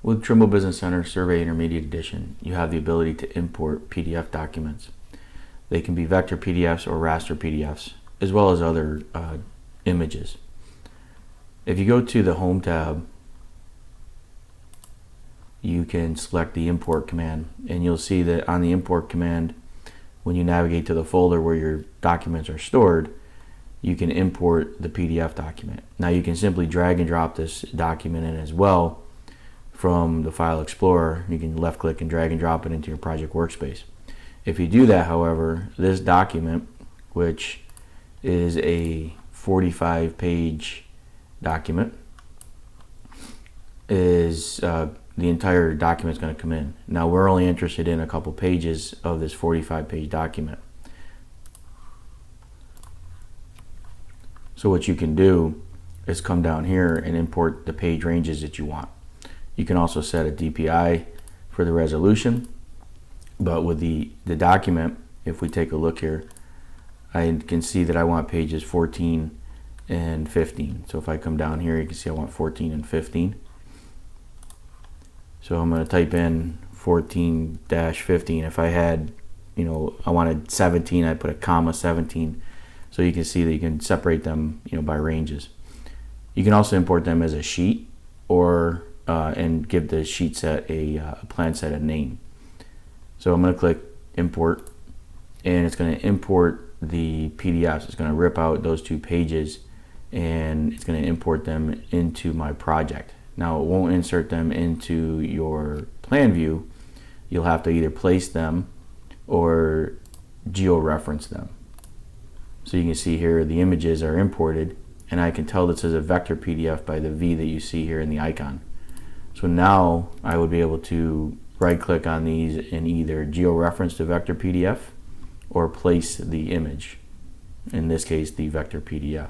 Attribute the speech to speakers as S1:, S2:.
S1: With Trimble Business Center Survey Intermediate Edition, you have the ability to import PDF documents. They can be vector PDFs or raster PDFs, as well as other images. If you go to the Home tab, you can select the import command, and you'll see that on the import command, when you navigate to the folder where your documents are stored, you can import the PDF document. Now you can simply drag and drop this document in as well from the File Explorer. You can left click and drag and drop it into your project workspace. If you do that, however, this document, which is a 45-page document, is the entire document is going to come in. Now we're only interested in a couple pages of this 45-page document. So what you can do is come down here and import the page ranges that you want. You can also set a DPI for the resolution, but with the document, if we take a look here, I can see that I want pages 14 and 15. So if I come down here, you can see I want 14 and 15. So I'm going to type in 14-15. If I had, I wanted 17, I'd put a comma 17. So you can see that you can separate them, by ranges. You can also import them as a sheet, or and give the sheet set a plan set a name. So I'm going to click import, and it's going to import the PDFs. It's going to rip out those 2 pages, and it's going to import them into my project. Now it won't insert them into your plan view. You'll have to either place them or geo-reference them. So you can see here the images are imported, and I can tell this is a vector PDF by the V that you see here in the icon. So now I would be able to right click on these and either geo-reference the vector PDF or place the image, in this case the vector PDF.